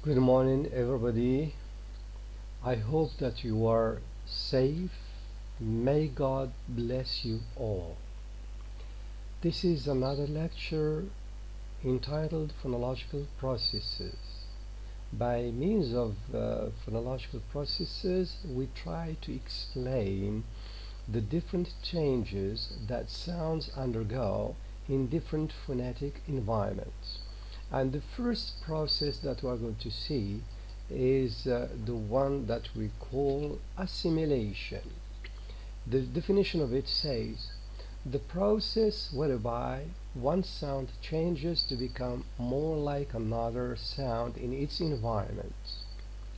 Good morning, everybody. I hope that you are safe. May God bless you all. This is another lecture entitled Phonological Processes. By means of phonological processes, we try to explain the different changes that sounds undergo in different phonetic environments. And the first process that we are going to see is the one that we call assimilation. The definition of it says the process whereby one sound changes to become more like another sound in its environment.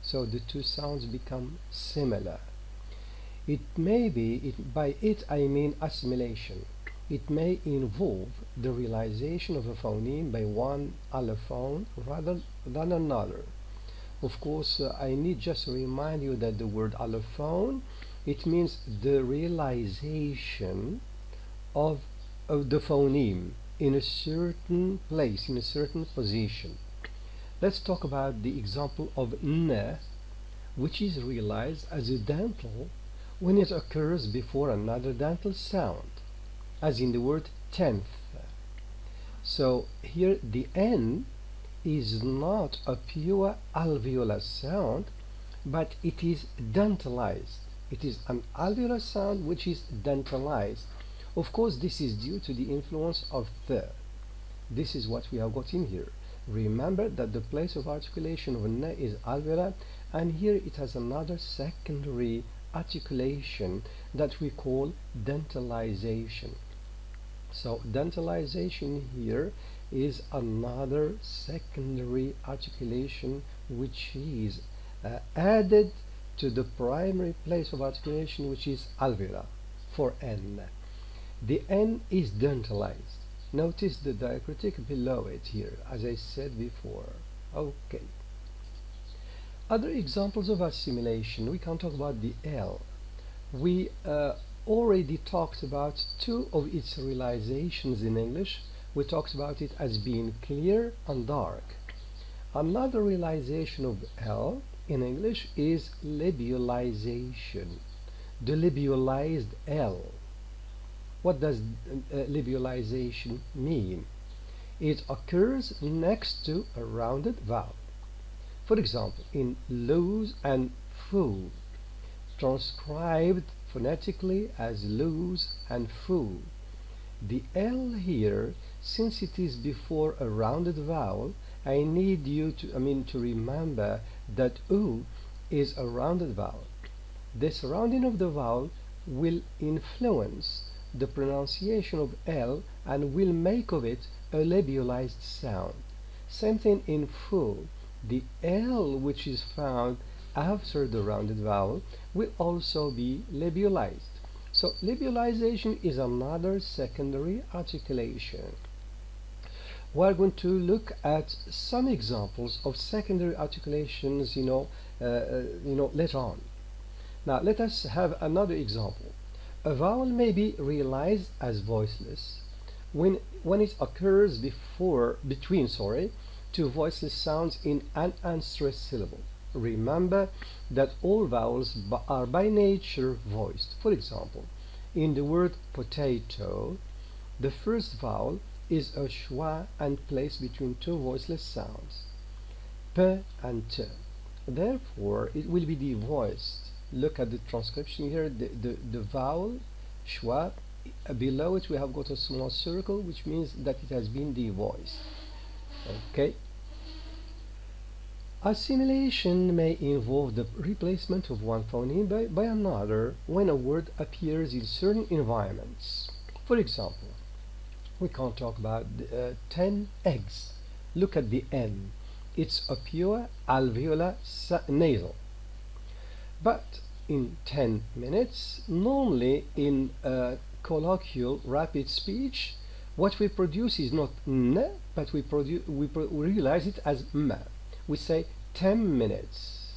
So the two sounds become similar. It may be, by it I mean assimilation. It may involve the realization of a phoneme by one allophone rather than another. Of course, I need just to remind you that the word allophone, it means the realization of the phoneme in a certain place, in a certain position. Let's talk about the example of n, which is realized as a dental when it occurs before another dental sound, as in the word tenth. So here the N is not a pure alveolar sound, but it is dentalized. It is an alveolar sound which is dentalized. Of course, this is due to the influence of the. This is what we have got in here. Remember that the place of articulation of N is alveolar, and here it has another secondary articulation that we call dentalization. So dentalization here is another secondary articulation which is added to the primary place of articulation, which is alveolar for N. The N is dentalized. Notice the diacritic below it here, as I said before. Okay. Other examples of assimilation, we can talk about the L. We already talked about two of its realizations in English. We talked about it as being clear and dark. Another realization of L in English is labialization. The labialized L. What does labialization mean? It occurs next to a rounded vowel. For example, in lose and foo, transcribed phonetically as lose and foo. The L here, since it is before a rounded vowel, I need you to remember that U is a rounded vowel. This rounding of the vowel will influence the pronunciation of L and will make of it a labialized sound. Same thing in foo. The L which is found after the rounded vowel will also be labialized. So labialization is another secondary articulation. We're going to look at some examples of secondary articulations, later on. Now let us have another example. A vowel may be realized as voiceless when it occurs between two voiceless sounds in an unstressed syllable. Remember that all vowels are by nature voiced. For example, in the word potato, the first vowel is a schwa and placed between two voiceless sounds, p and t. Therefore, it will be devoiced. Look at the transcription here. The vowel schwa, below it we have got a small circle, which means that it has been devoiced. Okay. Assimilation may involve the replacement of one phoneme by another when a word appears in certain environments. For example, we can talk about 10 eggs. Look at the N. It's a pure alveolar nasal. But in 10 minutes, normally in colloquial rapid speech, what we produce is not n, but we realize it as m. We say 10 minutes.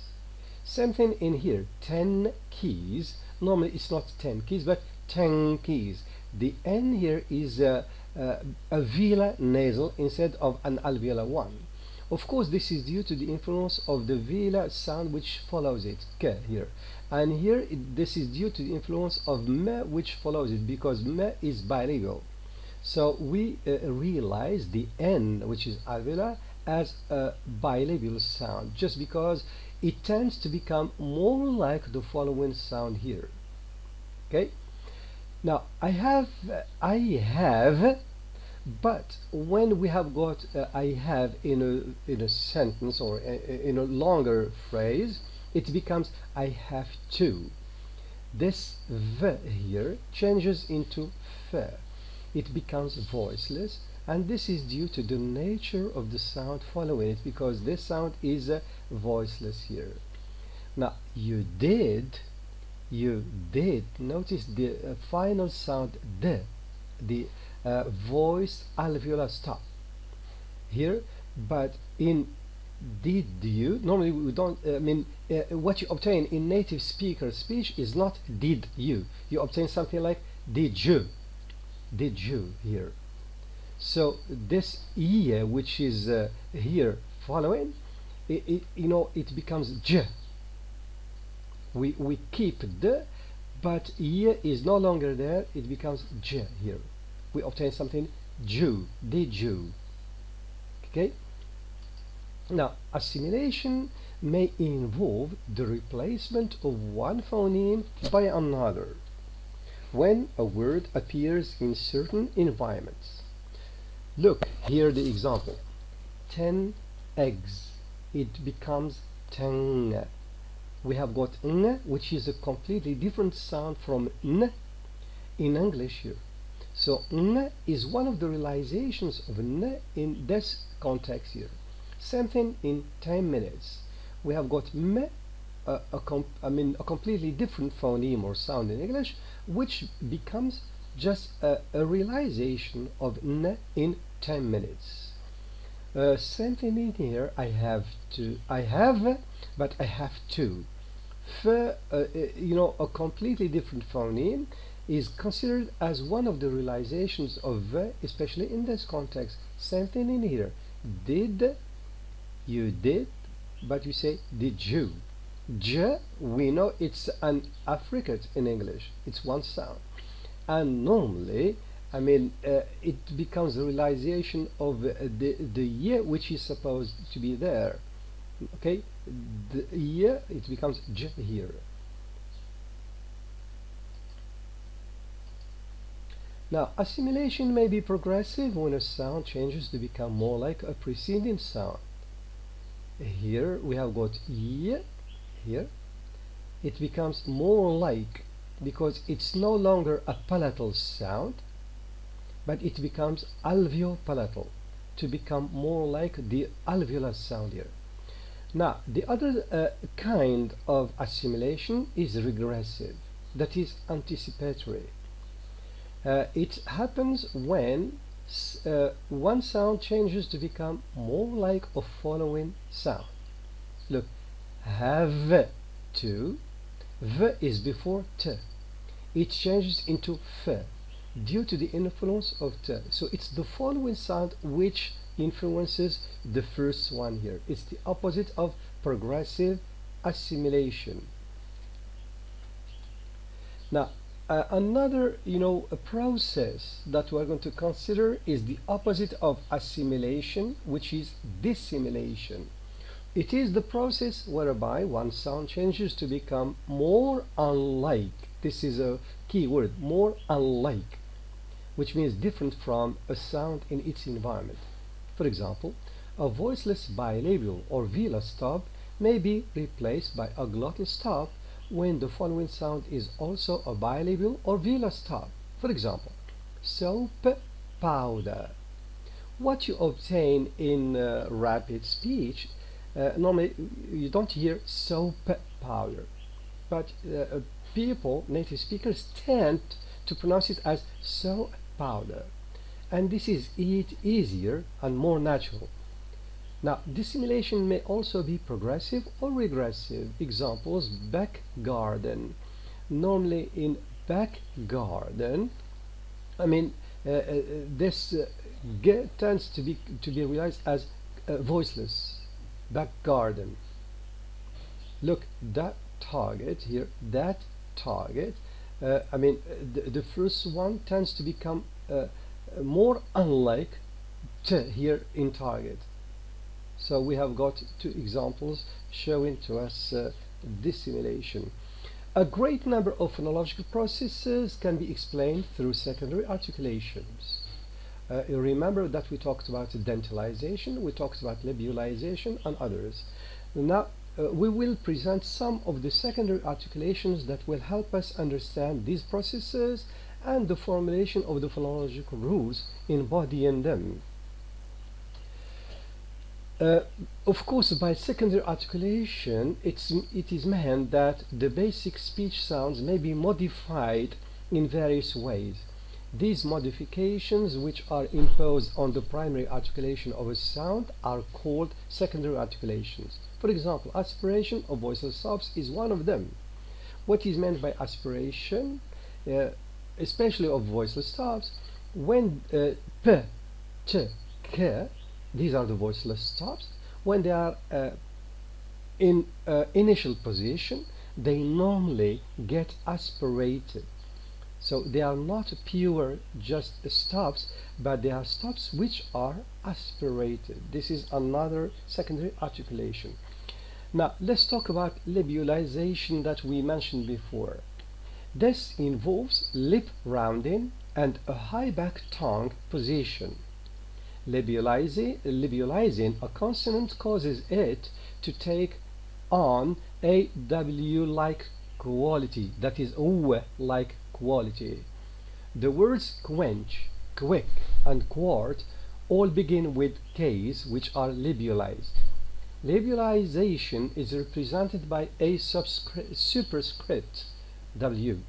Same thing in here, 10 keys. Normally it's not 10 keys, but 10 keys. The N here is a velar nasal instead of an alveolar one. Of course, this is due to the influence of the vela sound which follows it, k here. And here, this is due to the influence of me which follows it, because me is bilingual. So we realize the N, which is alveolar, as a bilabial sound, just because it tends to become more like the following sound here. Okay? Now, I have, but when we have got I have in a sentence or in a longer phrase, it becomes I have to. This v here changes into f. It becomes voiceless, and this is due to the nature of the sound following it, because this sound is voiceless here. Now, you did. Notice the final sound d, the voiced alveolar stop here, but in did you, normally we don't, what you obtain in native speaker speech is not did you obtain something like did you here. So this e, which is here following, it becomes j. We keep the, but e is no longer there, it becomes j here. We obtain something Jew, did you. Okay? Now, assimilation may involve the replacement of one phoneme by another when a word appears in certain environments. Look, here the example. 10 eggs. It becomes 10. We have got n, which is a completely different sound from n in English here. So n is one of the realizations of n in this context here. Same thing in 10 minutes. We have got m, a completely different phoneme or sound in English, which becomes just a realization of n in 10 minutes. Same thing in here. I have, but I have to. A completely different phoneme is considered as one of the realizations of v, especially in this context. Same thing in here. You did, but you say did you. J, we know it's an affricate in English. It's one sound. And normally, it becomes the realization of the ye, which is supposed to be there. Okay? The ye, it becomes j here. Now, assimilation may be progressive when a sound changes to become more like a preceding sound. Here we have got y here. It becomes more like, because it's no longer a palatal sound, but it becomes alveopalatal, to become more like the alveolar sound here. Now, the other kind of assimilation is regressive, that is anticipatory. It happens when one sound changes to become more like a following sound. Look, have to, v is before t. It changes into f due to the influence of t. So it's the following sound which influences the first one here. It's the opposite of progressive assimilation. Now, another a process that we're going to consider is the opposite of assimilation, which is dissimilation. It is the process whereby one sound changes to become more unlike. This is a key word, more unlike, which means different from a sound in its environment. For example, a voiceless bilabial or velar stop may be replaced by a glottal stop when the following sound is also a bilabial or velar stop. For example, soap powder. What you obtain in rapid speech, normally you don't hear soap powder, but people, native speakers, tend to pronounce it as soap powder, and this is easier and more natural. Now, dissimilation may also be progressive or regressive. Examples: back garden. Normally in back garden, this g tends to be realized as voiceless, back garden. Look, that target here, that target, the first one tends to become more unlike t here in target. So we have got two examples showing to us this simulation. A great number of phonological processes can be explained through secondary articulations. You remember that we talked about dentalization, we talked about labialization and others. Now we will present some of the secondary articulations that will help us understand these processes and the formulation of the phonological rules embodying them. Of course, by secondary articulation, it is meant that the basic speech sounds may be modified in various ways. These modifications, which are imposed on the primary articulation of a sound, are called secondary articulations. For example, aspiration of voiceless stops is one of them. What is meant by aspiration, especially of voiceless stops, when p, ch, k, these are the voiceless stops, when they are in initial position, they normally get aspirated. So they are not pure just stops, but they are stops which are aspirated. This is another secondary articulation. Now let's talk about labialization that we mentioned before. This involves lip rounding and a high back tongue position. Labializing a consonant causes it to take on a W-like quality, that is O-like quality. The words quench, quick, and quart all begin with K's, which are labialized. Labialization is represented by a superscript W.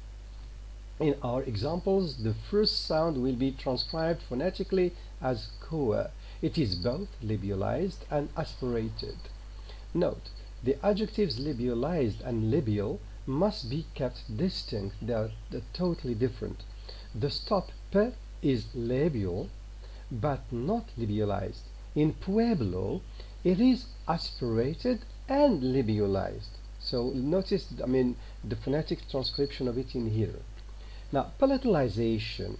In our examples, the first sound will be transcribed phonetically as koa. It is both labialized and aspirated. Note, the adjectives labialized and labial must be kept distinct. They are totally different. The stop p is labial but not labialized. In Pueblo, it is aspirated and labialized. So notice, the phonetic transcription of it in here. Now, palatalization.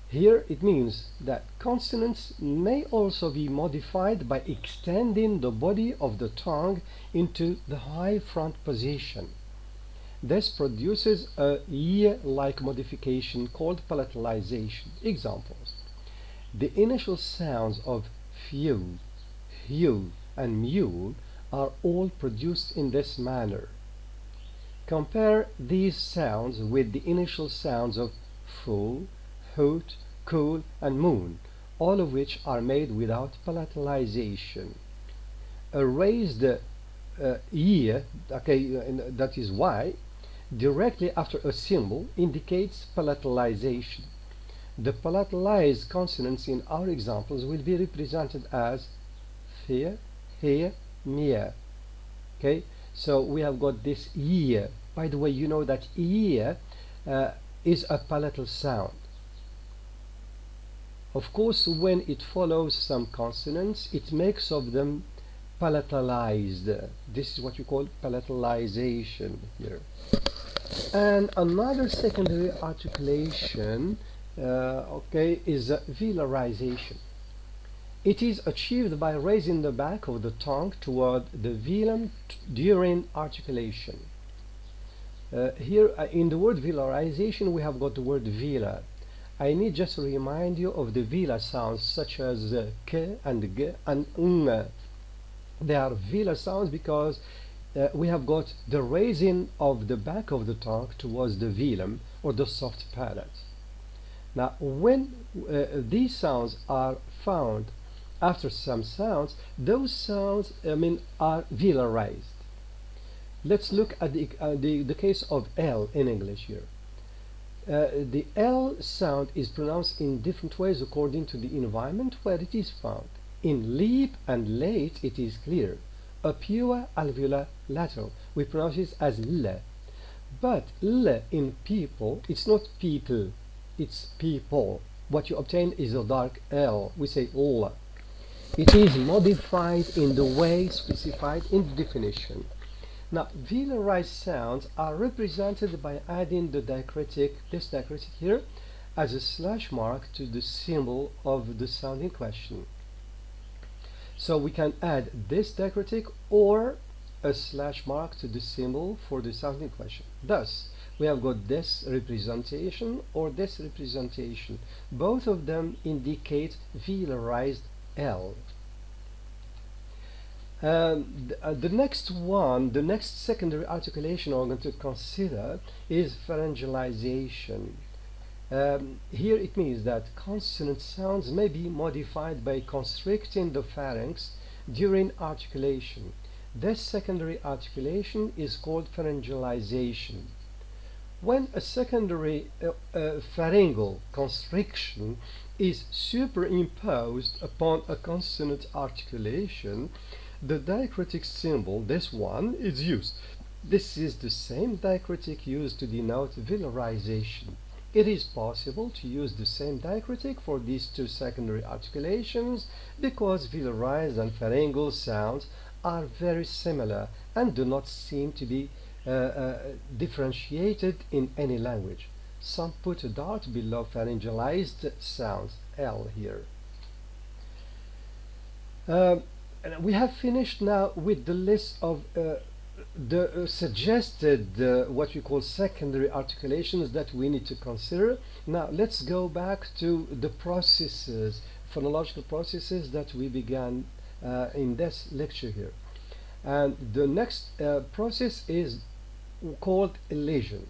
Here it means that consonants may also be modified by extending the body of the tongue into the high front position. This produces a y-like modification called palatalization. Examples. The initial sounds of few, hue, and mule are all produced in this manner. Compare these sounds with the initial sounds of full, hoot, cool, and moon, all of which are made without palatalization. A raised ear, that is Y, directly after a symbol indicates palatalization. The palatalized consonants in our examples will be represented as fear, here, near. Okay, so we have got this ear. By the way, you know that ear is a palatal sound. Of course, when it follows some consonants, it makes of them palatalized. This is what you call palatalization here. And another secondary articulation is velarization. It is achieved by raising the back of the tongue toward the velum during articulation. Here in the word velarization we have got the word vela. I need just to remind you of the vela sounds such as k and g and ng. They are vela sounds because we have got the raising of the back of the tongue towards the velum or the soft palate. Now when these sounds are found after some sounds, those sounds are velarized. Let's look at the case of L in English here. The L sound is pronounced in different ways according to the environment where it is found. In leap and late it is clear. A pure alveolar lateral, we pronounce it as L. But L in people, it's not people, it's people. What you obtain is a dark L, we say L. It is modified in the way specified in the definition. Now, velarized sounds are represented by adding the diacritic, this diacritic here, as a slash mark to the symbol of the sound in question. So we can add this diacritic or a slash mark to the symbol for the sound in question. Thus, we have got this representation or this representation. Both of them indicate velarized L. The next one, the next secondary articulation we're going to consider is pharyngalization. Here it means that consonant sounds may be modified by constricting the pharynx during articulation. This secondary articulation is called pharyngalization. When a secondary pharyngeal constriction is superimposed upon a consonant articulation, the diacritic symbol, this one, is used. This is the same diacritic used to denote velarization. It is possible to use the same diacritic for these two secondary articulations because velarized and pharyngeal sounds are very similar and do not seem to be differentiated in any language. Some put a dot below pharyngalized sounds, L here. We have finished now with the list of the suggested what we call secondary articulations that we need to consider. Now let's go back to the processes, phonological processes that we began in this lecture here. And the next process is called elision.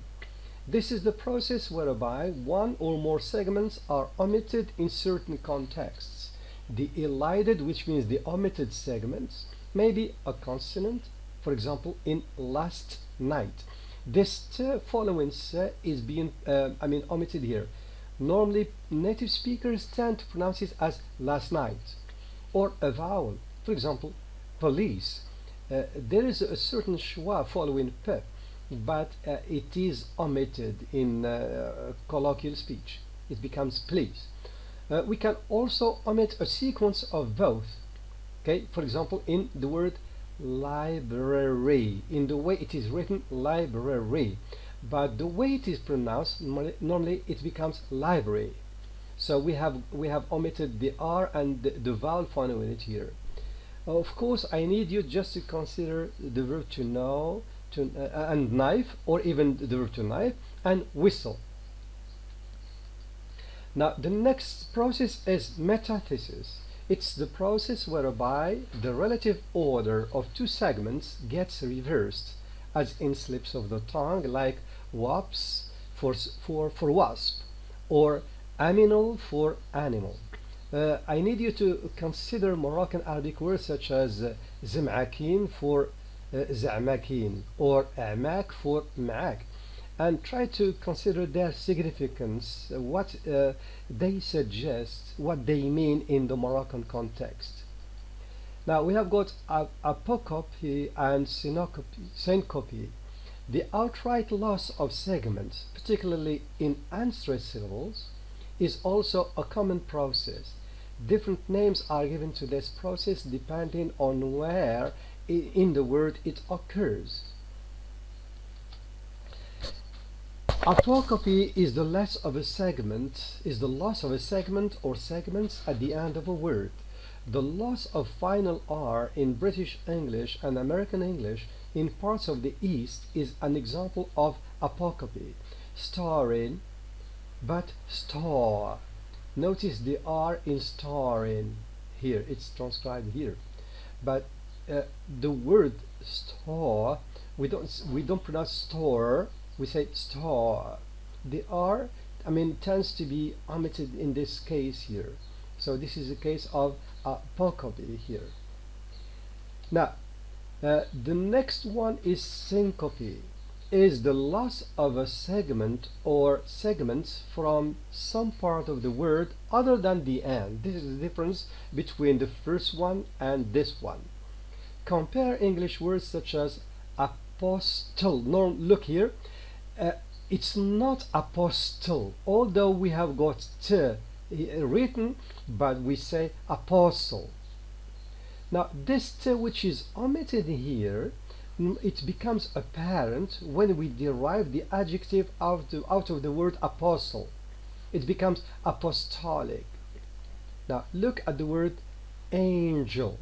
This is the process whereby one or more segments are omitted in certain contexts. The elided, which means the omitted segments, may be a consonant, for example, in last night. This t following s is being omitted here. Normally, native speakers tend to pronounce it as last night, or a vowel, for example, police. There is a certain schwa following p, but it is omitted in colloquial speech. It becomes please. We can also omit a sequence of both. Okay, for example, in the word library, in the way it is written, library, but the way it is pronounced, normally it becomes library. So we have omitted the R and the vowel phoneme in it here. Of course, I need you just to consider the verb to know, and knife, or even the verb to knife, and whistle. Now, the next process is metathesis. It's the process whereby the relative order of two segments gets reversed, as in slips of the tongue, like wasp for wasp, or aminal for animal. I need you to consider Moroccan Arabic words such as zim'akin for za'makin, or a'mak for ma'ak, and try to consider their significance, what they suggest, what they mean in the Moroccan context. Now we have got apocope and syncope. The outright loss of segments, particularly in unstressed syllables, is also a common process. Different names are given to this process depending on where in the word it occurs. Apocope is the loss of a segment, or segments at the end of a word. The loss of final R in British English and American English in parts of the East is an example of apocope. Starring, but store. Notice the R in starring here, it's transcribed here. But the word store, we don't pronounce store, we say store. The R, tends to be omitted in this case here. So this is a case of apocope here. Now, the next one is syncope. Is the loss of a segment or segments from some part of the word other than the end. This is the difference between the first one and this one. Compare English words such as apostle. Now look here, it's not apostle, although we have got t written, but we say apostle. Now this t which is omitted here, it becomes apparent when we derive the adjective out of the word apostle. It becomes apostolic. Now look at the word angel.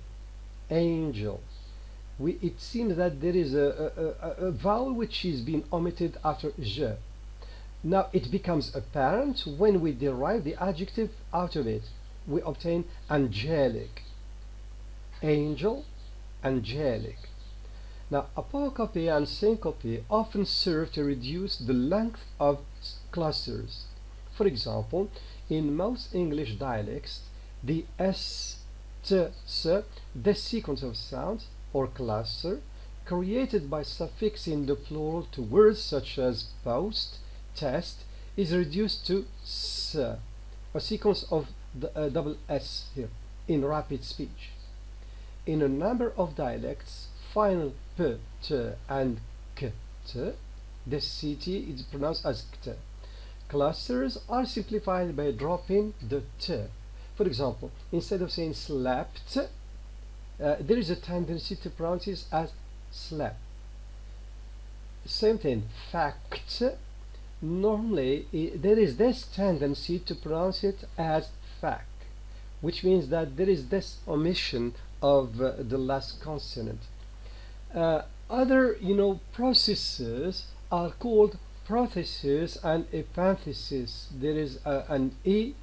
Angel. It seems that there is a vowel which is being omitted after j. Now it becomes apparent when we derive the adjective out of it. We obtain angelic. Angel, angelic. Now apocope and syncope often serve to reduce the length of clusters. For example, in most English dialects, the s, t, s, this sequence of sounds or cluster created by suffixing the plural to words such as post, test, is reduced to s, a sequence of the double s here in rapid speech. In a number of dialects, final p, t, and k, t, this ct is pronounced as kt. Clusters are simplified by dropping the t. For example, instead of saying slept, there is a tendency to pronounce it as slept. Same thing, fact. Normally, there is this tendency to pronounce it as fac, which means that there is this omission of the last consonant. Other, processes are called prothesis and epenthesis. There is an e,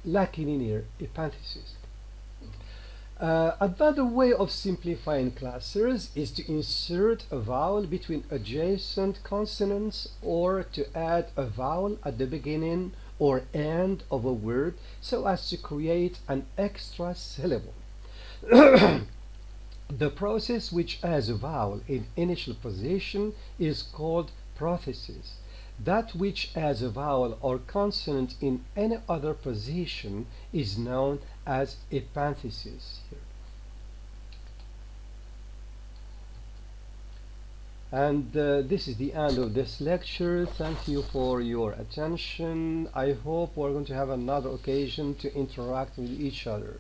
lacking in here, epenthesis. Another way of simplifying clusters is to insert a vowel between adjacent consonants or to add a vowel at the beginning or end of a word so as to create an extra syllable. The process which has a vowel in initial position is called prothesis. That which has a vowel or consonant in any other position is known as epenthesis. And this is the end of this lecture. Thank you for your attention. I hope we're going to have another occasion to interact with each other.